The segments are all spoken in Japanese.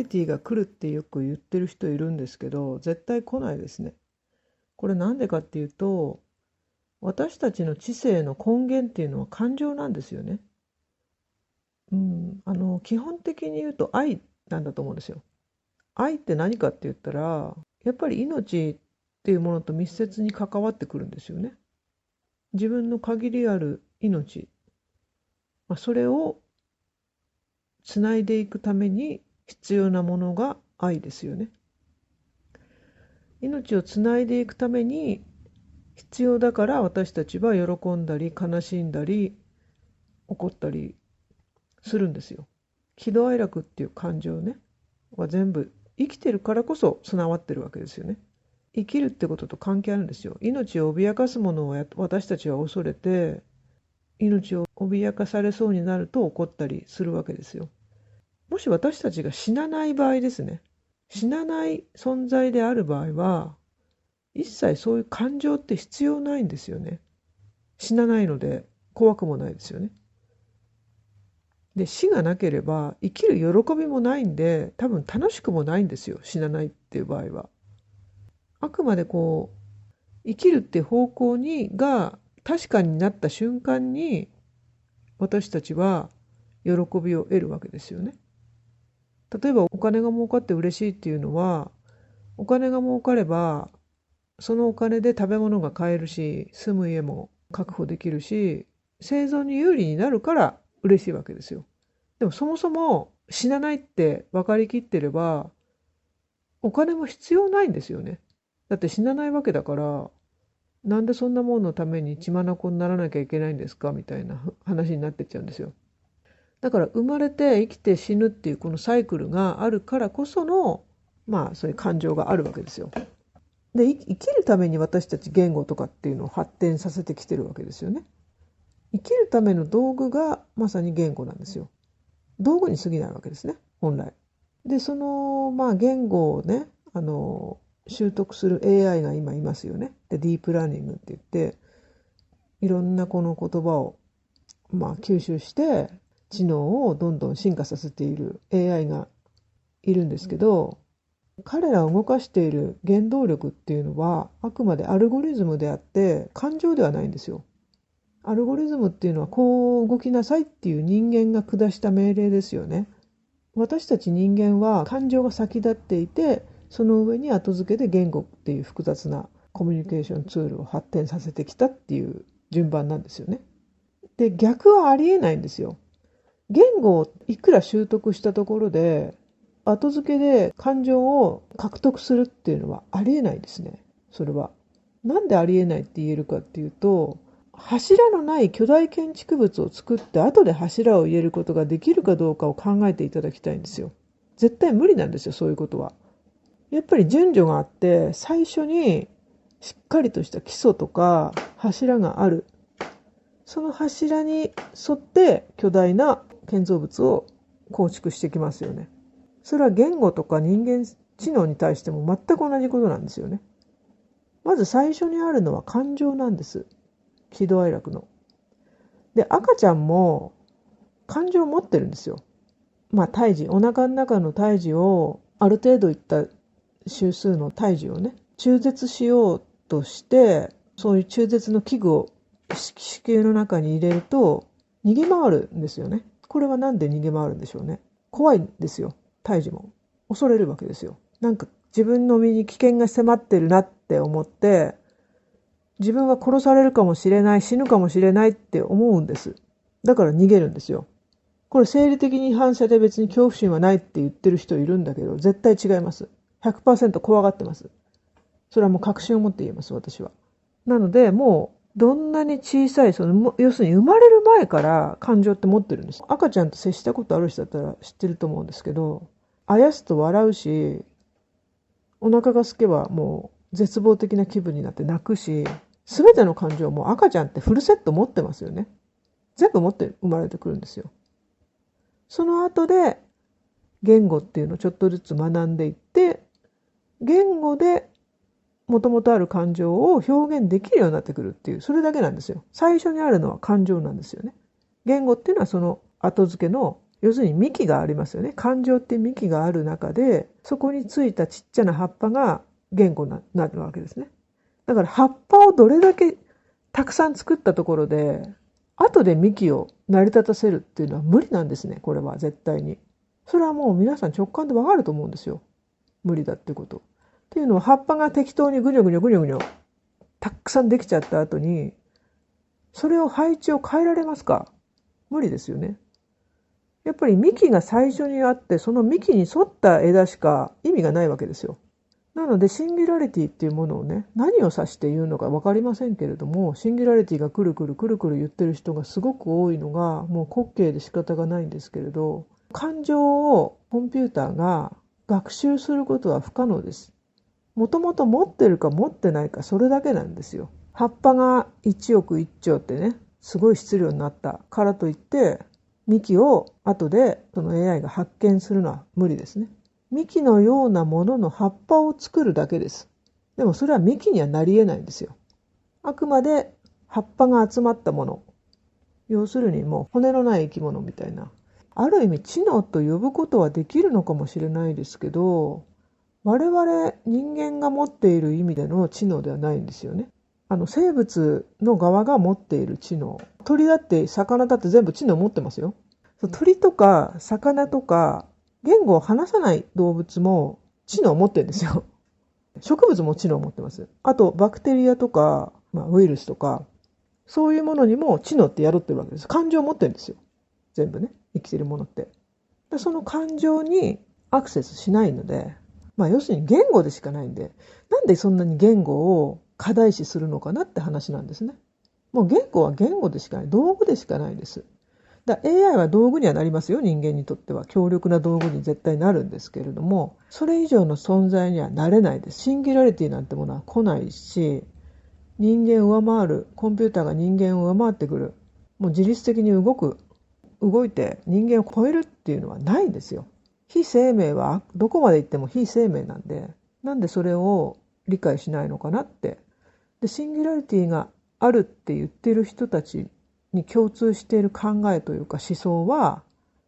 ティが来るってよく言ってる人いるんですけど、絶対来ないですね。これなんでかっていうと、私たちの知性の根源っていうのは感情なんですよね。基本的に言うと愛なんだと思うんですよ。愛って何かって言ったら、やっぱり命っていうものと密接に関わってくるんですよね。自分の限りある命、それをつないでいくために必要なものが愛ですよね。命をつないでいくために必要だから私たちは喜んだり悲しんだり怒ったりするんですよ。喜怒哀楽っていう感情ねは全部生きてるからこそ備わってるわけですよね。生きるってことと関係あるんですよ。命を脅かすものを私たちは恐れて、命を脅かされそうになると怒ったりするわけですよ。もし私たちが死なない場合ですね。死なない存在である場合は、一切そういう感情って必要ないんですよね。死なないので怖くもないですよね。で、死がなければ生きる喜びもないんで、多分楽しくもないんですよ。死なないっていう場合は。あくまで生きるって方向が確かになった瞬間に、私たちは喜びを得るわけですよね。例えばお金が儲かって嬉しいっていうのは、お金が儲かればそのお金で食べ物が買えるし、住む家も確保できるし、生存に有利になるから嬉しいわけですよ。でもそもそも死なないって分かりきってれば、お金も必要ないんですよね。だって死なないわけだから、なんでそんなもんのために血眼にならなきゃいけないんですかみたいな話になってっちゃうんですよ。だから生まれて生きて死ぬっていうこのサイクルがあるからこその、そういう感情があるわけですよ。で、生きるために私たち言語とかっていうのを発展させてきてるわけですよね。生きるための道具がまさに言語なんですよ。道具に過ぎないわけですね、本来。で、その、言語をね、習得する AI が今いますよね。で、ディープラーニングって言って、いろんなこの言葉を、吸収して、知能をどんどん進化させている AI がいるんですけど、彼らを動かしている原動力っていうのはあくまでアルゴリズムであって感情ではないんですよ。アルゴリズムっていうのはこう動きなさいっていう人間が下した命令ですよね。私たち人間は感情が先立っていて、その上に後付けで言語っていう複雑なコミュニケーションツールを発展させてきたっていう順番なんですよね。で、逆はありえないんですよ。言語をいくら習得したところで後付けで感情を獲得するっていうのはありえないですね。それは。なんでありえないって言えるかっていうと、柱のない巨大建築物を作って後で柱を入れることができるかどうかを考えていただきたいんですよ。絶対無理なんですよ、そういうことは。やっぱり順序があって、最初にしっかりとした基礎とか柱がある。その柱に沿って巨大な建造物を構築してきますよね。それは言語とか人間知能に対しても全く同じことなんですよね。まず最初にあるのは感情なんです。喜怒哀楽の。で、赤ちゃんも感情を持ってるんですよ。胎児、お腹の中の胎児をある程度いった周数の胎児をね、中絶しようとして、そういう中絶の器具を子宮の中に入れると逃げ回るんですよね。これはなんで逃げ回るんでしょうね。怖いんですよ。胎児も恐れるわけですよ。なんか自分の身に危険が迫ってるなって思って、自分は殺されるかもしれない、死ぬかもしれないって思うんです。だから逃げるんですよ。これ生理的に反射で別に恐怖心はないって言ってる人いるんだけど、絶対違います。100% 怖がってます。それはもう確信を持って言えます、私は。なので、もう、どんなに小さい、要するに生まれる前から感情って持ってるんです。赤ちゃんと接したことある人だったら知ってると思うんですけど、あやすと笑うし、お腹が空けばもう絶望的な気分になって泣くし、すべての感情も赤ちゃんってフルセット持ってますよね。全部持って生まれてくるんですよ。その後で言語っていうのをちょっとずつ学んでいって、言語でもともとある感情を表現できるようになってくるっていう、それだけなんですよ。最初にあるのは感情なんですよね。言語っていうのはその後付けの要するに幹がありますよね。感情って幹がある中で、そこについたちっちゃな葉っぱが言語になるわけですね。だから葉っぱをどれだけたくさん作ったところで、後で幹を成り立たせるっていうのは無理なんですね、これは絶対に。それはもう皆さん直感でわかると思うんですよ。無理だってこと。っていうのは葉っぱが適当にぐにょぐにょぐにょぐにょたくさんできちゃった後に、それを配置を変えられますか？無理ですよね。やっぱり幹が最初にあって、その幹に沿った枝しか意味がないわけですよ。なのでシンギュラリティっていうものをね、何を指して言うのか分かりませんけれども、シンギュラリティがくるくるくるくる言ってる人がすごく多いのがもう滑稽で仕方がないんですけれど、感情をコンピューターが学習することは不可能です。もともと持ってるか持ってないか、それだけなんですよ。葉っぱが1億1兆ってね、すごい質量になったからといって幹を後でその AI が発見するのは無理ですね。幹のようなものの葉っぱを作るだけです。でもそれは幹にはなり得ないんですよ。あくまで葉っぱが集まったもの。要するにもう骨のない生き物みたいな。ある意味知能と呼ぶことはできるのかもしれないですけど、我々人間が持っている意味での知能ではないんですよね。生物の側が持っている知能。鳥だって魚だって全部知能持ってますよ。鳥とか魚とか言語を話さない動物も知能を持ってるんですよ。植物も知能を持ってます。あとバクテリアとか、ウイルスとか、そういうものにも知能って宿ってるわけです。感情を持ってるんですよ。全部ね、生きてるものって。でその感情にアクセスしないので、要するに言語でしかないんで、なんでそんなに言語を過大視するのかなって話なんですね。もう言語は言語でしかない、道具でしかないです。AI は道具にはなりますよ。人間にとっては強力な道具に絶対なるんですけれども、それ以上の存在にはなれないです。シンギュラリティなんてものは来ないし、人間を上回る、コンピューターが人間を上回ってくる、もう自律的に動いて人間を超えるっていうのはないんですよ。非生命はどこまで行っても非生命なんで、なんでそれを理解しないのかなって。でシンギュラリティがあるって言ってる人たちに共通している考えというか思想は、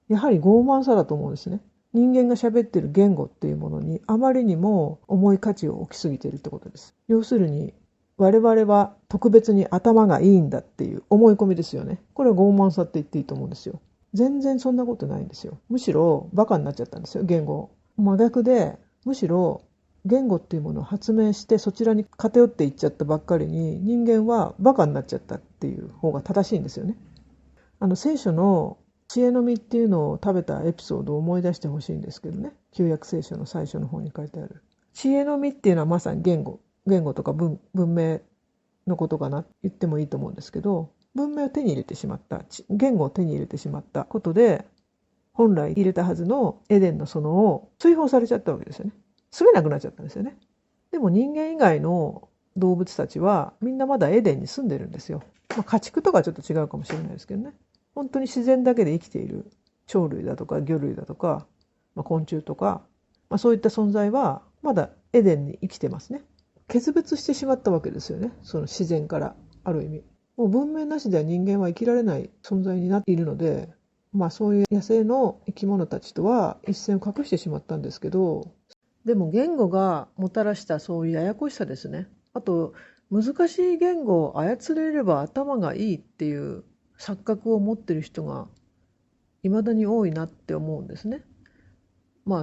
やはり傲慢さだと思うんですね。人間が喋ってる言語っていうものにあまりにも重い価値を置きすぎているってことです。要するに我々は特別に頭がいいんだっていう思い込みですよね。これは傲慢さって言っていいと思うんですよ。全然そんなことないんですよ。むしろバカになっちゃったんですよ、言語。真逆で、むしろ言語っていうものを発明してそちらに偏っていっちゃったばっかりに、人間はバカになっちゃったっていう方が正しいんですよね。聖書の知恵の実っていうのを食べたエピソードを思い出してほしいんですけどね。旧約聖書の最初の方に書いてある。知恵の実っていうのはまさに言語とか文明のことかな言ってもいいと思うんですけど、文明を手に入れてしまった、言語を手に入れてしまったことで、本来入れたはずのエデンの園を追放されちゃったわけですよね。住めなくなっちゃったんですよね。でも人間以外の動物たちはみんなまだエデンに住んでるんですよ。家畜とかちょっと違うかもしれないですけどね。本当に自然だけで生きている鳥類だとか魚類だとか、昆虫とか、そういった存在はまだエデンに生きてますね。決別してしまったわけですよね。その自然からある意味。もう文明なしでは人間は生きられない存在になっているので、そういう野生の生き物たちとは一線を画してしまったんですけど、でも言語がもたらしたそういうややこしさですね。あと難しい言語を操れれば頭がいいっていう錯覚を持ってる人が未だに多いなって思うんですね。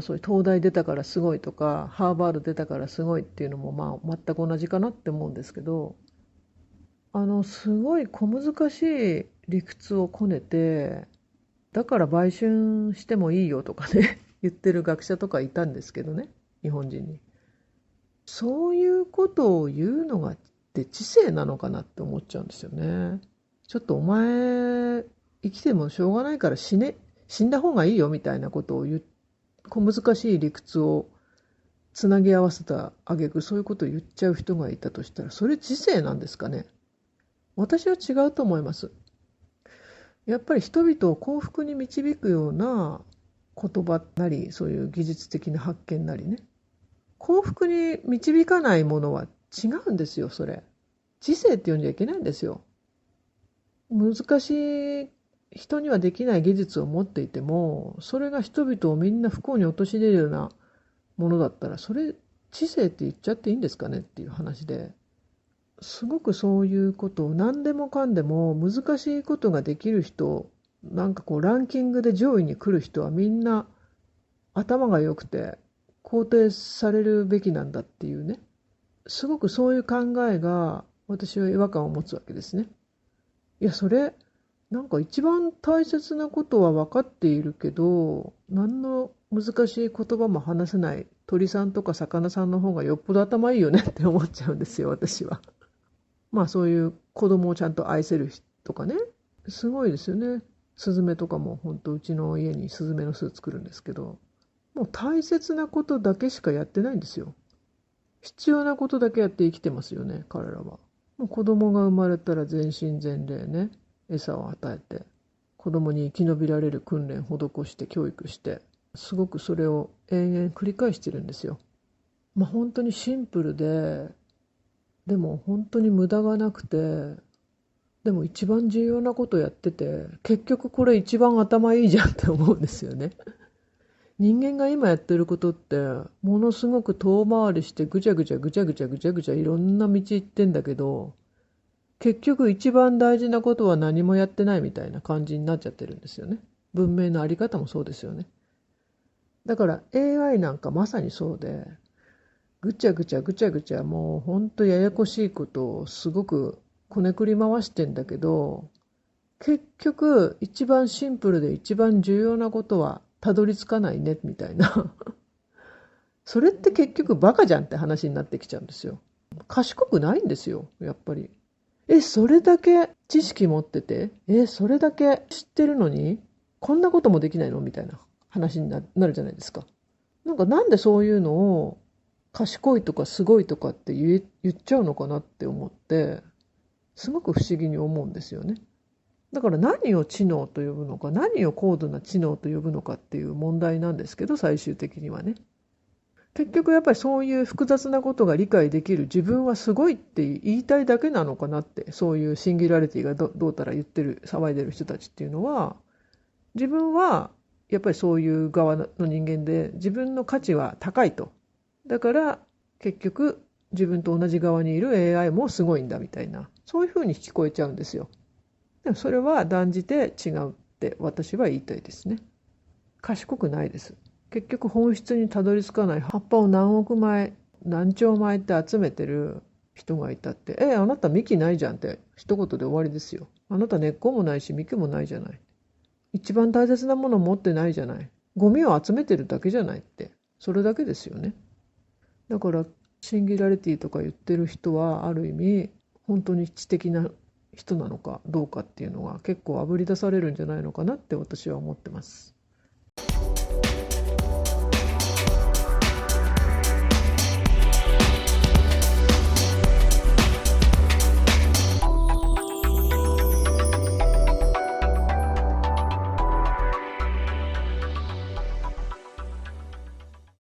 そういう東大出たからすごいとかハーバード出たからすごいっていうのも全く同じかなって思うんですけど、すごい小難しい理屈をこねて、だから売春してもいいよとかね言ってる学者とかいたんですけどね、日本人に。そういうことを言うのがって知性なのかなって思っちゃうんですよね。ちょっとお前生きてもしょうがないから死んだ方がいいよみたいなことを小難しい理屈をつなぎ合わせた挙句そういうことを言っちゃう人がいたとしたら、それ知性なんですかね。私は違うと思います。やっぱり人々を幸福に導くような言葉なり、そういう技術的な発見なりね、幸福に導かないものは違うんですよ、それ。知性って呼んじゃいけないんですよ。難しい人にはできない技術を持っていても、それが人々をみんな不幸に陥れるようなものだったら、それ知性って言っちゃっていいんですかねっていう話で、すごくそういうことを何でもかんでも難しいことができる人、なんかこうランキングで上位に来る人はみんな頭が良くて肯定されるべきなんだっていうね、すごくそういう考えが私は違和感を持つわけですね。いや、それなんか一番大切なことは分かっているけど、何の難しい言葉も話せない鳥さんとか魚さんの方がよっぽど頭いいよねって思っちゃうんですよ、私は。まあそういう子供をちゃんと愛せる人とかね、すごいですよね。スズメとかも本当うちの家にスズメの巣作るんですけど、もう大切なことだけしかやってないんですよ。必要なことだけやって生きてますよね、彼らは。もう子供が生まれたら全身全霊ね、餌を与えて、子供に生き延びられる訓練を施して教育して、すごくそれを延々繰り返してるんですよ。まあ本当にシンプルで、でも本当に無駄がなくて、でも一番重要なことやってて、結局これ一番頭いいじゃんって思うんですよね。人間が今やってることって、ものすごく遠回りしてぐちゃぐちゃぐちゃぐちゃぐちゃぐちゃいろんな道行ってんだけど、結局一番大事なことは何もやってないみたいな感じになっちゃってるんですよね。文明のあり方もそうですよね。だから AI なんかまさにそうで、ぐちゃぐちゃぐちゃぐちゃもうほんとややこしいことをすごくこねくり回してんだけど、結局一番シンプルで一番重要なことはたどり着かないねみたいな。それって結局バカじゃんって話になってきちゃうんですよ。賢くないんですよ、やっぱり。それだけ知識持ってて、それだけ知ってるのに、こんなこともできないのみたいな話になるじゃないですか。なんでそういうのを賢いとかすごいとかって言っちゃうのかなって思って、すごく不思議に思うんですよね。だから何を知能と呼ぶのか、何を高度な知能と呼ぶのかっていう問題なんですけど、最終的にはね。結局やっぱりそういう複雑なことが理解できる自分はすごいって言いたいだけなのかなって、そういうシンギュラリティがどうたら言ってる騒いでる人たちっていうのは、自分はやっぱりそういう側の人間で自分の価値は高いと。だから結局自分と同じ側にいる AI もすごいんだみたいな、そういうふうに聞こえちゃうんですよ。でもそれは断じて違うって私は言いたいですね。賢くないです。結局本質にたどり着かない葉っぱを何億枚何兆枚って集めてる人がいたって、あなた幹ないじゃんって一言で終わりですよ。あなた根っこもないし幹もないじゃない。一番大切なもの持ってないじゃない。ゴミを集めてるだけじゃないって。それだけですよね。だからシンギュラリティとか言ってる人はある意味本当に知的な人なのかどうかっていうのが結構あぶり出されるんじゃないのかなって私は思ってます。